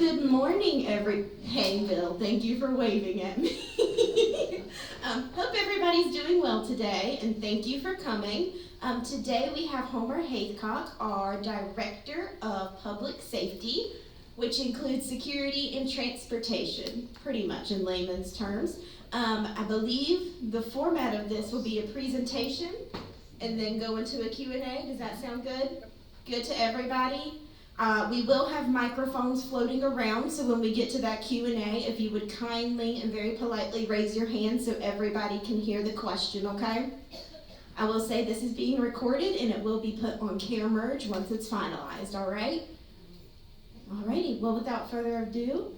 Good morning, Hey, Bill, thank you for waving at me. Hope everybody's doing well today, and thank you for coming. Today we have Homer Haithcock, our Director of Public Safety, which includes security and transportation, pretty much in layman's terms. I believe the format of this will be a presentation and then go into a Q&A. Does that sound good? Good to everybody? We will have microphones floating around, so when we get to that Q&A, if you would kindly and very politely raise your hand so everybody can hear the question, okay? I will say this is being recorded and it will be put on CareMerge once it's finalized, all right? Alrighty, well without further ado,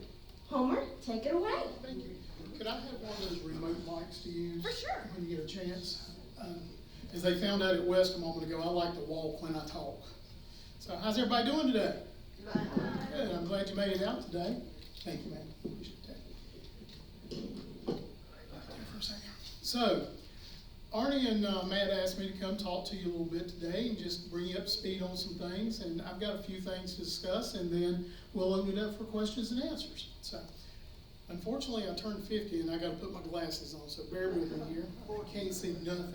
Homer, take it away. Thank you. Could I have one of those remote mics to use? For sure. When you get a chance? As they found out at West a moment ago, I like to walk when I talk. So how's everybody doing today? Good. I'm glad you made it out today. Thank you, man. Appreciate that. For a second. So, Arnie and Matt asked me to come talk to you a little bit today and just bring you up to speed on some things. And I've got a few things to discuss, and then we'll open it up for questions and answers. So, unfortunately, I turned 50 and I got to put my glasses on, so bear with me here. I can't see nothing.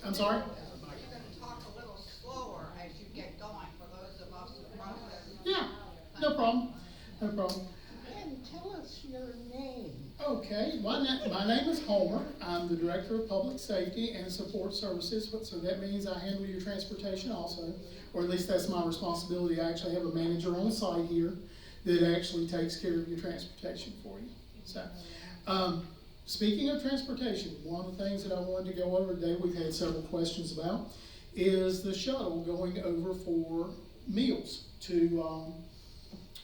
I'm sorry? Yeah, no problem. No problem. And tell us your name. Okay, my name is Homer. I'm the Director of Public Safety and Support Services, so that means I handle your transportation also, or at least that's my responsibility. I actually have a manager on site here that actually takes care of your transportation for you. So, speaking of transportation, one of the things that I wanted to go over today, we've had several questions about, is the shuttle going over for meals to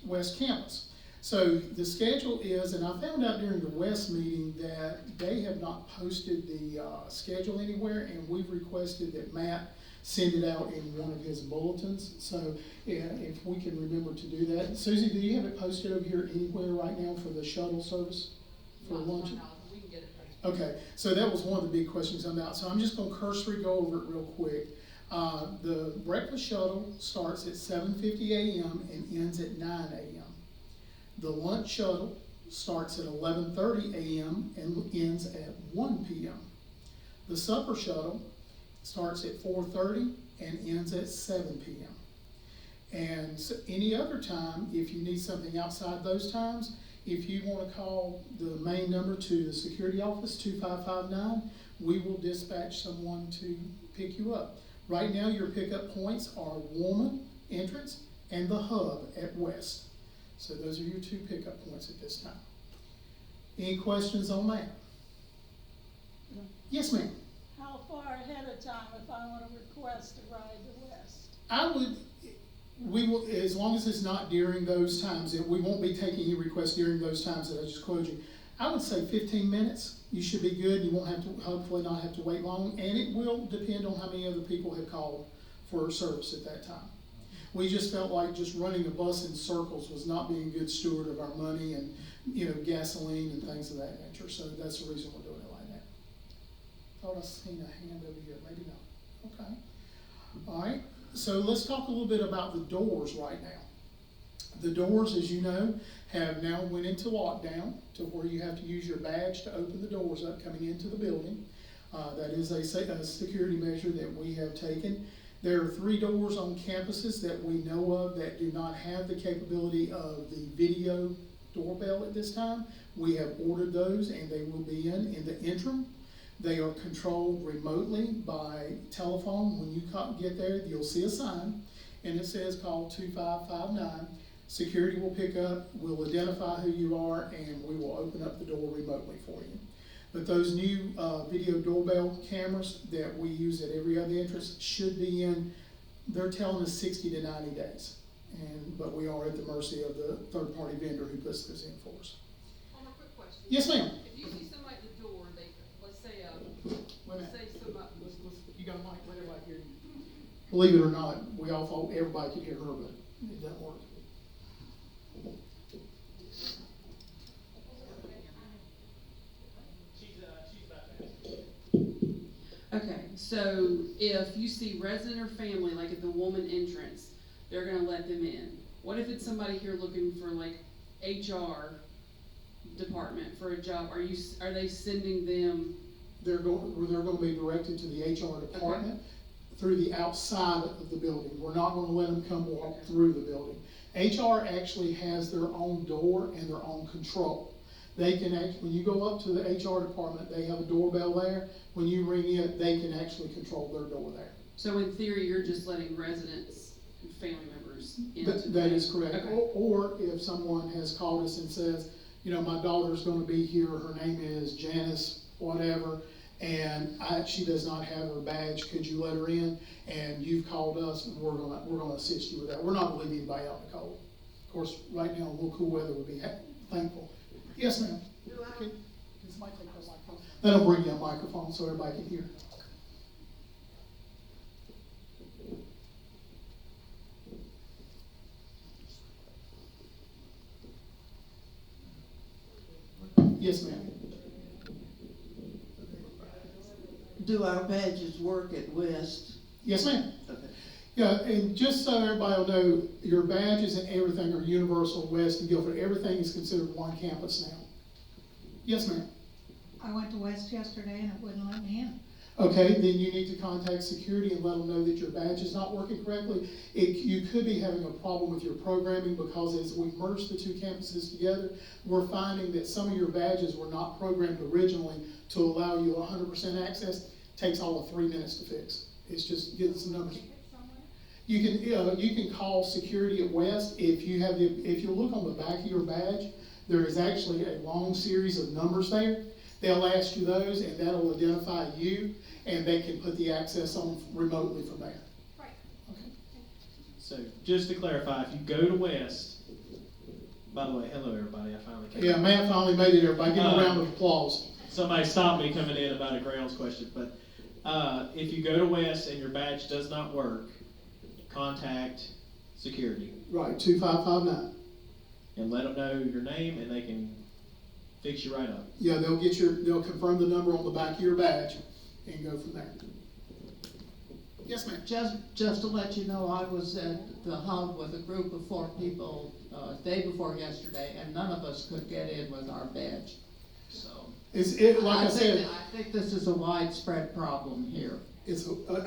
West Campus. So the schedule is, and I found out during the West meeting that they have not posted the schedule anywhere, and we've requested that Matt send it out in one of his bulletins. So yeah, if we can remember to do that. Susie, do you have it posted over here anywhere right now for the shuttle service for lunch? We can get it posted. Okay, so that was one of the big questions about. So I'm just going to cursory go over it real quick. The breakfast shuttle starts at 7:50 a.m. and ends at 9 a.m. The lunch shuttle starts at 11:30 a.m. and ends at 1 p.m. The supper shuttle starts at 4:30 and ends at 7 p.m. And so any other time, if you need something outside those times, if you want to call the main number to the security office, 2559, we will dispatch someone to pick you up. Right now, your pickup points are Woolman entrance and the hub at West. So those are your two pickup points at this time. Any questions on that? No. Yes, ma'am. How far ahead of time if I want to request a ride to West? We will, as long as it's not during those times, and we won't be taking your requests during those times that I just quoted you. I would say 15 minutes. You should be good. You won't have to, hopefully not have to wait long, and it will depend on how many other people have called for service at that time. We just felt like just running a bus in circles was not being a good steward of our money and, gasoline and things of that nature. So that's the reason we're doing it like that. Thought I seen a hand over here. Maybe not. Okay. All right. So let's talk a little bit about the doors right now. The doors, as you know, have now went into lockdown to where you have to use your badge to open the doors up coming into the building. That is a security measure that we have taken. There are 3 doors on campuses that we know of that do not have the capability of the video doorbell at this time. We have ordered those and they will be in the interim. They are controlled remotely by telephone. When you get there, you'll see a sign and it says call 2559. Security will pick up, will identify who you are, and we will open up the door remotely for you. But those new video doorbell cameras that we use at every other entrance should be in, they're telling us 60 to 90 days. But we are at the mercy of the third-party vendor who puts this in for us. One more quick question. Yes, ma'am. If you see somebody at the door, let's say somebody. You got a mic, let everybody hear you. Believe it or not, we all thought everybody could hear her, but it doesn't work. Okay, so if you see resident or family, like at the Woolman entrance, they're gonna let them in. What if it's somebody here looking for like HR department for a job? Are they sending them? They're going to be directed to the HR department through the outside of the building. We're not going to let them come walk through the building. HR actually has their own door and their own control. They can when you go up to the HR department, they have a doorbell there. When you ring it, they can actually control their door there. So in theory, you're just letting residents and family members in? That is correct. Okay. Or if someone has called us and says, you know, my daughter's going to be here, her name is Janice, whatever, and she does not have her badge, could you let her in? And you've called us, and we're gonna assist you with that. We're not gonna leave anybody out in the cold. Of course, right now, a little cool weather would be thankful. Yes, ma'am. Okay. That'll bring you a microphone so everybody can hear. Yes, ma'am. Do our badges work at West? Yes, ma'am. Okay. Yeah, and just so everybody will know, your badges and everything are universal West and Guilford. Everything is considered one campus now. Yes, ma'am. I went to West yesterday and it wouldn't let me in. Okay, then you need to contact security and let them know that your badge is not working correctly. You could be having a problem with your programming because as we merged the two campuses together, we're finding that some of your badges were not programmed originally to allow you 100% access. Takes all of 3 minutes to fix. It's just getting some numbers. You can call security at West. If you look on the back of your badge, there is actually a long series of numbers there. They'll ask you those, and that'll identify you, and they can put the access on remotely from there. Right. Okay. So just to clarify, if you go to West, by the way, hello everybody, I finally came. Yeah, Matt finally made it. Everybody, give him a round of applause. Somebody stopped me coming in about a grounds question, but if you go to West and your badge does not work, contact security Right, 2559. and let them know your name, and they can fix you right up. Yeah, they'll confirm the number on the back of your badge and go from there. Yes, ma'am. Just to let you know, I was at the hub with a group of 4 people, day before yesterday, and none of us could get in with our badge. So. Like I said, I think this is a widespread problem here.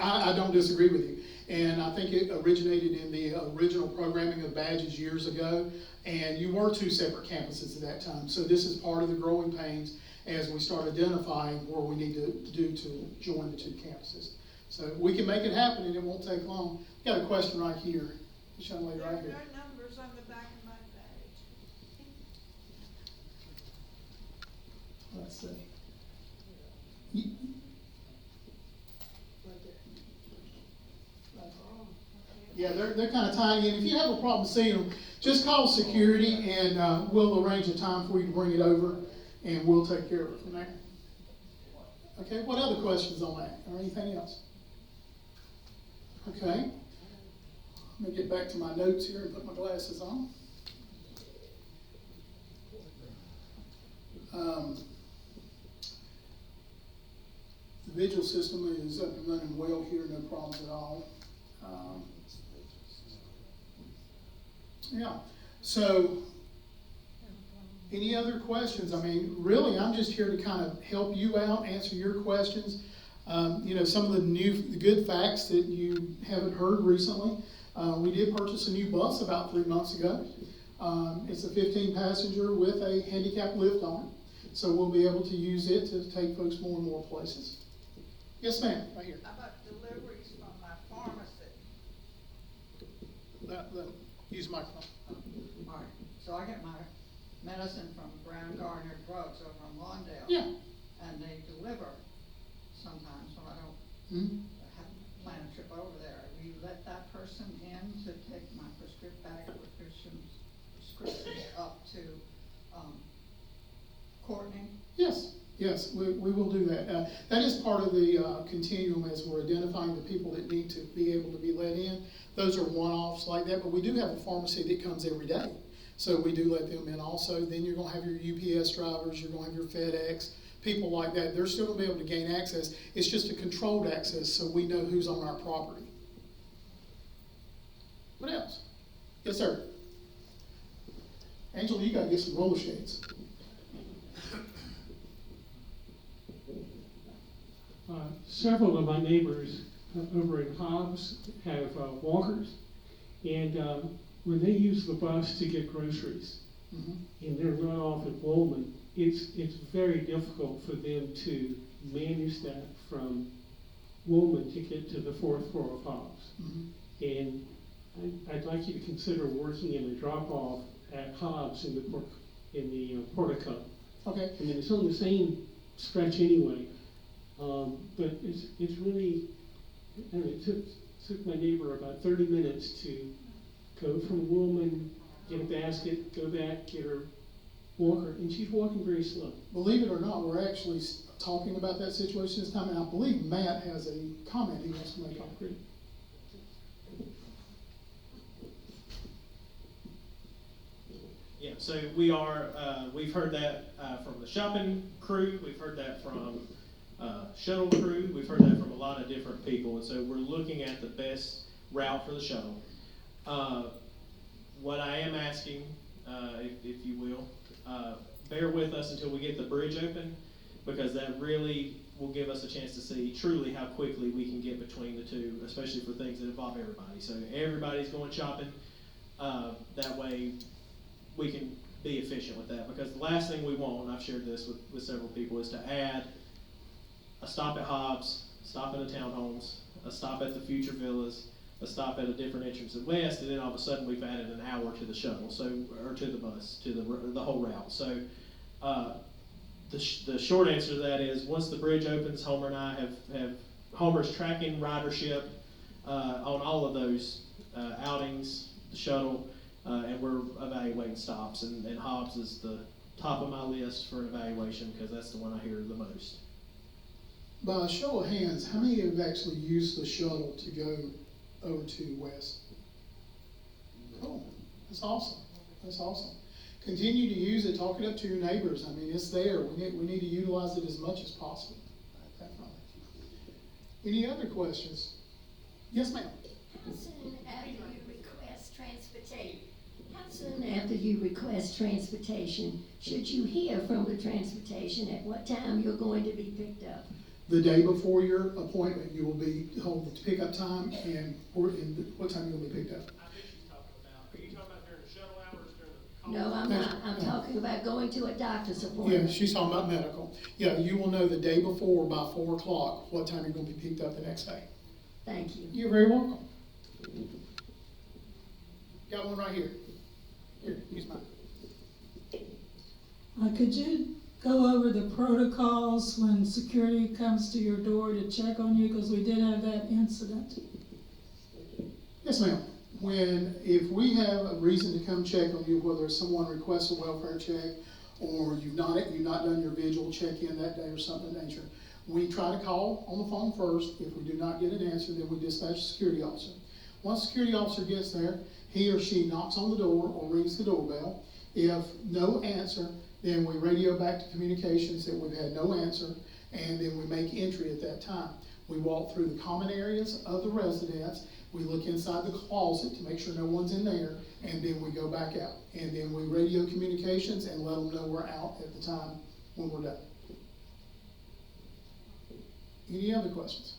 I don't disagree with you. And I think it originated in the original programming of badges years ago. And you were 2 separate campuses at that time. So this is part of the growing pains as we start identifying where we need to do to join the 2 campuses. So we can make it happen and it won't take long. Got a question right here. This young lady right here. There are no numbers on the back of my badge. Let's see. Yeah, they're kind of tiny, and if you have a problem seeing them, just call security and we'll arrange a time for you to bring it over and we'll take care of it from there. Okay, what other questions on that or anything else? Okay, let me get back to my notes here and put my glasses on. The vigil system is up and running well here, no problems at all. Yeah, so any other questions? I mean, really, I'm just here to kind of help you out, answer your questions. You know, some of the good facts that you haven't heard recently. We did purchase a new bus about 3 months ago. It's a 15-passenger with a handicap lift on it. So we'll be able to use it to take folks more and more places. Yes, ma'am, right here. How about deliveries from my pharmacy? Use the microphone. All right, so I get my medicine from Brown Gardner Drugs over in Lawndale. Yeah. And they deliver sometimes when I don't Mm-hmm. plan a trip over there. We let that person in to take my prescriptions up to Courtney. Yes, we will do that. That is part of the continuum as we're identifying the people that need to be able to be let in. Those are one-offs like that, but we do have a pharmacy that comes every day. So we do let them in also. Then you're going to have your UPS drivers, you're going to have your FedEx, people like that. They're still going to be able to gain access. It's just a controlled access so we know who's on our property. What else? Yes, sir. Angela, you gotta get some roller skates. Several of my neighbors over in Hobbs have walkers, and when they use the bus to get groceries, and they're run off at Woolman, it's very difficult for them to manage that from Woolman to get to the fourth floor of Hobbs. And I'd like you to consider working in a drop-off at Hobbs in the portico. Okay. I mean, it's on the same stretch anyway, but it's really, I don't know, it took my neighbor about 30 minutes to go from Woolman, get a basket, go back, get her walker, and she's walking very slow. Believe it or not, we're actually talking about that situation this time, and I believe Matt has a comment he wants to make on it. Yeah, so we've heard that from the shopping crew, we've heard that from shuttle crew, we've heard that from a lot of different people, and so we're looking at the best route for the shuttle. What I am asking, if you will, bear with us until we get the bridge open, because that really will give us a chance to see truly how quickly we can get between the two, especially for things that involve everybody. So everybody's going shopping, that way we can be efficient with that, because the last thing we want, and I've shared this with several people, is to add a stop at Hobbs, stop at the townhomes, a stop at the future villas, a stop at a different entrance at West, and then all of a sudden we've added an hour to the shuttle, or to the bus, to the whole route. So the short answer to that is, once the bridge opens, Homer and I have Homer's tracking ridership on all of those outings, the shuttle, and we're evaluating stops, and Hobbs is the top of my list for evaluation, because that's the one I hear the most. By a show of hands, how many have actually used the shuttle to go over to West? Cool. That's awesome. That's awesome. Continue to use it. Talk it up to your neighbors. I mean, it's there. We need to utilize it as much as possible. Definitely. Any other questions? Yes, ma'am. How soon after you request transportation? How soon after you request transportation should you hear from the transportation at what time you're going to be picked up? The day before your appointment, you will be told the pickup time and what time you're going to be picked up. I think she's talking about, are you talking about during the shuttle hours, during the call? No, I'm not. I'm talking about going to a doctor's appointment. Yeah, she's talking about medical. Yeah, you will know the day before by 4 o'clock what time you're going to be picked up the next day. Thank you. You're very welcome. Got one right here. Here, use mine. Could you go over the protocols when security comes to your door to check on you, because we did have that incident? Yes, ma'am. If we have a reason to come check on you, whether someone requests a welfare check or you've not done your visual check-in that day or something of that nature, we try to call on the phone first. If we do not get an answer, then we dispatch a security officer. Once the security officer gets there, he or she knocks on the door or rings the doorbell. If no answer, then we radio back to communications that we've had no answer, and then we make entry at that time. We walk through the common areas of the residence, we look inside the closet to make sure no one's in there, and then we go back out. And then we radio communications and let them know we're out at the time when we're done. Any other questions?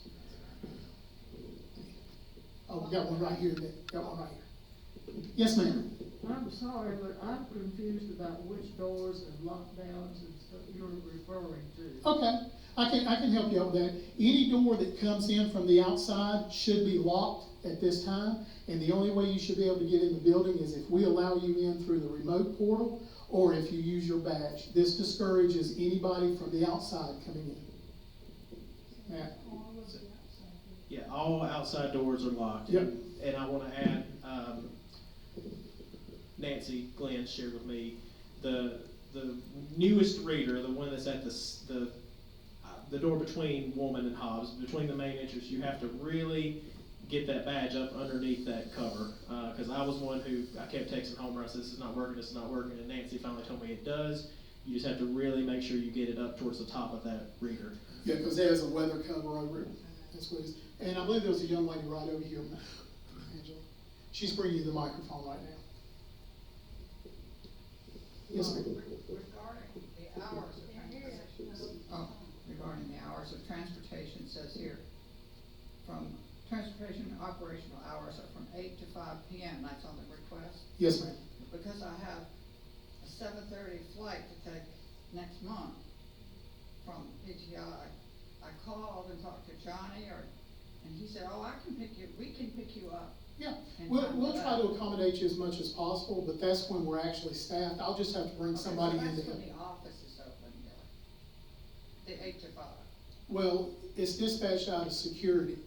Oh, we got one right here, Nick. Got one right here. Yes, ma'am. I'm sorry, but I'm confused about which doors and lockdowns and stuff you're referring to. Okay, I can help you out with that. Any door that comes in from the outside should be locked at this time, and the only way you should be able to get in the building is if we allow you in through the remote portal or if you use your badge. This discourages anybody from the outside coming in. Matt? Yeah, all outside doors are locked. Yep. And I want to add, Nancy Glenn shared with me, the newest reader, the one that's at the door between Woolman and Hobbs, between the main entrance, you have to really get that badge up underneath that cover. Because I was one who, I kept texting Homer, I said, this is not working, and Nancy finally told me it does. You just have to really make sure you get it up towards the top of that reader. Yeah, because there's a weather cover over it. That's what it is. And I believe there was a young lady right over here, Angela. She's bringing you the microphone right now. Yes, ma'am. Regarding the hours of transportation. Oh, regarding the hours of transportation, it says here, from transportation operational hours are from 8 to 5 p.m. That's on the request. Yes, ma'am. Because I have a 7:30 flight to take next month from PTI, I called and talked to Johnny, and he said, oh, we can pick you up. Yeah, And we'll try to accommodate you as much as possible, but that's when we're actually staffed. I'll just have to bring somebody in to That's help. when the office is open, yeah. The 8 to 5. Well, it's dispatched out of security,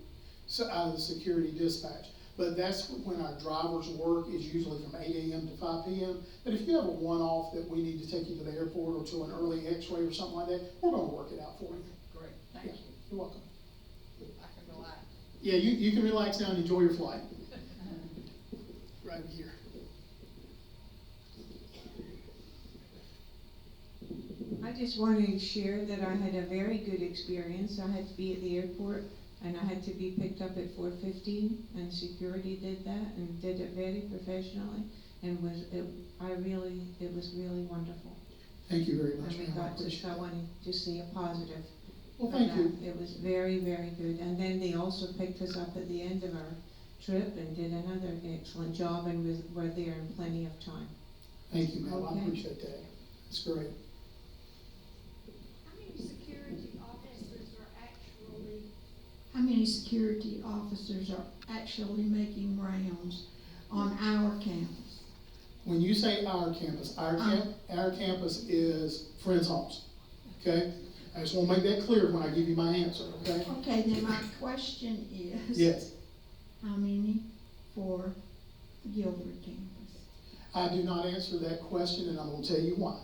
so out of the security dispatch. But that's when our drivers' work is usually from 8 a.m. to 5 p.m. But if you have a one-off that we need to take you to the airport or to an early x-ray or something like that, we're gonna work it out for you. Great, thank Yeah, you. You're welcome. I can relax. Yeah, you can relax now and enjoy your flight. Right over here. I just wanted to share that I had a very good experience. I had to be at the airport and I had to be picked up at 4:15, and security did that and did it very professionally, and it was really wonderful. Thank you very much, And we ma'am. I got to, appreciate I it. wanted to see a positive. Well, from thank that. you. It was very, very good. And then they also picked us up at the end of our trip and did another excellent job, and were there in plenty of time. Thank you, ma'am. I Okay. appreciate that. It's great. How many security officers are actually making rounds on our campus? When you say our campus, our campus is Friends Homes, okay? I just wanna make that clear when I give you my answer, okay? Okay, then my question is. Yes, How many for the Gilbert campus? I do not answer that question, and I'm gonna tell you why.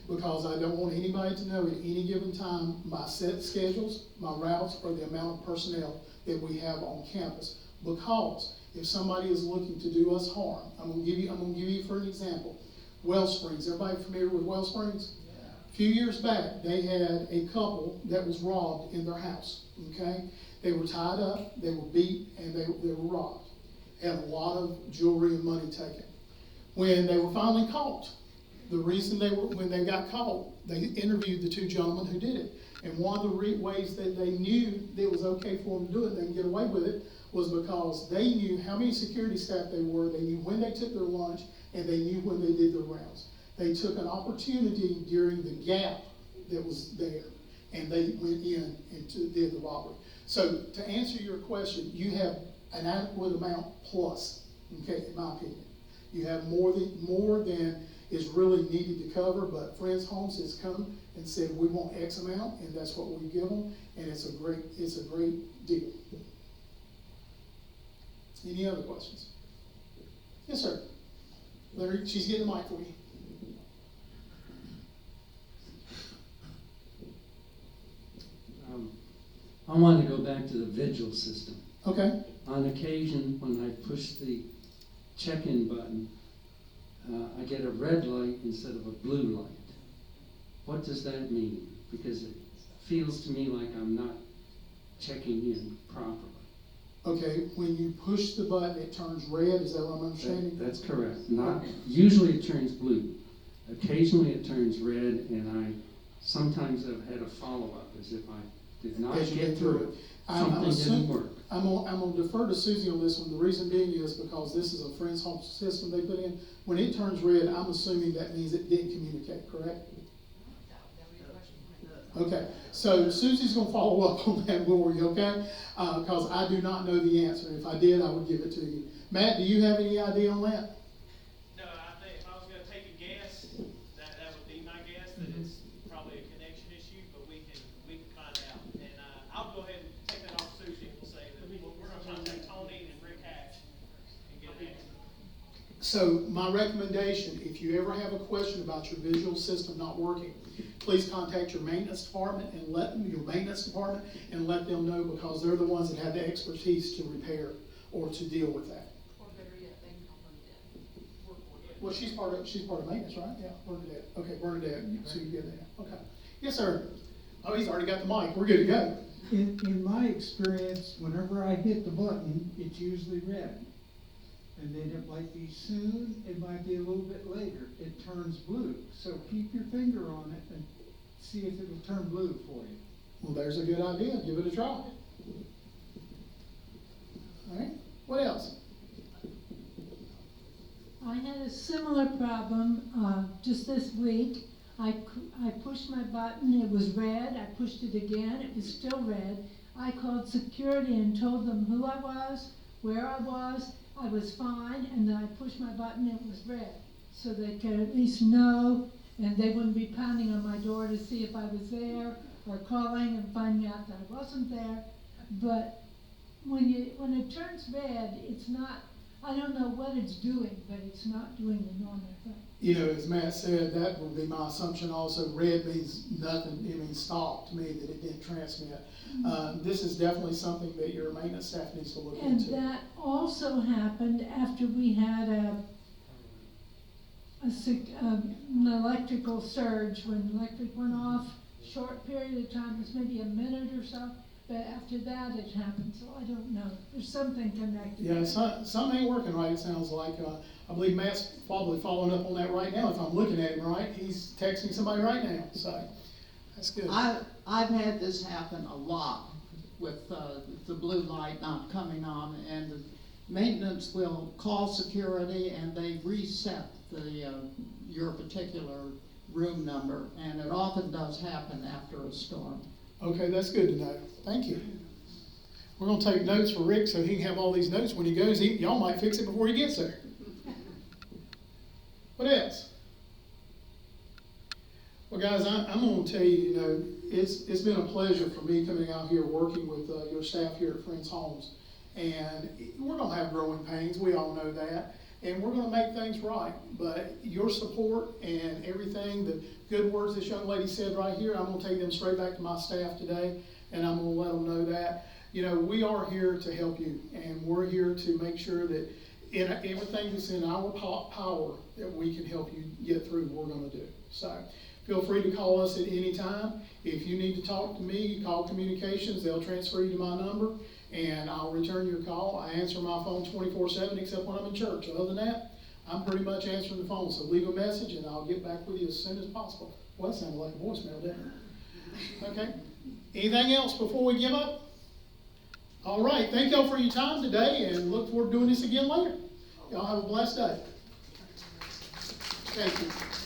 Because I don't want anybody to know at any given time my set schedules, my routes, or the amount of personnel that we have on campus. Because if somebody is looking to do us harm, I'm gonna give you for an example, Wellsprings. Everybody familiar with Wellsprings? A few years back, they had a couple that was robbed in their house, okay? They were tied up, they were beat, and they were robbed. Had a lot of jewelry and money taken. When they were finally caught, the reason when they got caught, they interviewed the two gentlemen who did it. And one of the ways that they knew that it was okay for them to do it, they can get away with it, was because they knew how many security staff they were, they knew when they took their lunch, and they knew when they did their rounds. They took an opportunity during the gap that was there, and they went in and did the robbery. So to answer your question, you have an adequate amount plus, okay, in my opinion. You have more than is really needed to cover, but Friends Homes has come and said, we want X amount, and that's what we give them, and it's a great deal. Any other questions? Yes, sir. Larry, she's getting the mic for you. I want to go back to the vigil system. Okay. On occasion, when I push the check-in button, I get a red light instead of a blue light. What does that mean? Because it feels to me like I'm not checking in properly. Okay, when you push the button, it turns red, is that what I'm understanding? That's correct. Usually it turns blue. Occasionally it turns red, and I sometimes have had a follow-up as if I did not get through it. Something didn't work. I'm gonna defer to Susie on this one. The reason being is because this is a Friends Home system they put in. When it turns red, I'm assuming that means it didn't communicate, correct? Okay, so Susie's gonna follow up on that for you, okay? Because I do not know the answer. If I did, I would give it to you. Matt, do you have any idea on that? No, I think if I was gonna take a guess, that would be my guess, that it's probably a connection issue, but we can find out. And, I'll go ahead and take that off Susie, and we'll say that we're gonna contact Tony and Rick Hatch and get an answer. So my recommendation, if you ever have a question about your visual system not working, please contact your maintenance department and let them know, because they're the ones that have the expertise to repair or to deal with that. Or better yet, they can call Bernadette. Well, she's part of maintenance, right? Yeah, Bernadette. Okay, Bernadette, so you get that. Okay. Yes, sir. Oh, he's already got the mic. We're good to go. In my experience, whenever I hit the button, it's usually red. And then it might be soon, it might be a little bit later, it turns blue. So keep your finger on it and see if it'll turn blue for you. Well, there's a good idea, give it a try. All right, what else? I had a similar problem, just this week. I pushed my button, it was red, I pushed it again, it was still red. I called security and told them who I was, where I was fine, and then I pushed my button, it was red. So they could at least know, and they wouldn't be pounding on my door to see if I was there, or calling and finding out that I wasn't there. But when it turns red, it's not, I don't know what it's doing, but it's not doing the normal thing. You know, as Matt said, that would be my assumption also. Red means nothing, it means stop to me, that it didn't transmit. This is definitely something that your maintenance staff needs to look into. And that also happened after we had an electrical surge, when electric went off, short period of time, it was maybe a minute or so, but after that it happened, so I don't know. There's something connected. Yeah, something ain't working right, it sounds like. I believe Matt's probably following up on that right now. If I'm looking at him right, he's texting somebody right now, so that's good. I've had this happen a lot with the blue light not coming on, and the maintenance will call security and they reset your particular room number, and it often does happen after a storm. Okay, that's good to know. Thank you. We're gonna take notes for Rick so he can have all these notes when he goes. Y'all might fix it before he gets there. What else? Well, guys, I'm gonna tell you, it's been a pleasure for me coming out here working with your staff here at Friends Homes. And we're gonna have growing pains, we all know that. And we're gonna make things right. But your support and everything, the good words this young lady said right here, I'm gonna take them straight back to my staff today, and I'm gonna let them know that. We are here to help you, and we're here to make sure that in everything that's in our power that we can help you get through, we're gonna do. So feel free to call us at any time. If you need to talk to me, call communications, they'll transfer you to my number, and I'll return your call. I answer my phone 24/7 except when I'm in church. Other than that, I'm pretty much answering the phone. So leave a message and I'll get back with you as soon as possible. Well, that sounded like a voicemail, didn't it? Okay. Anything else before we give up? All right. Thank y'all for your time today, and look forward to doing this again later. Y'all have a blessed day. Thank you.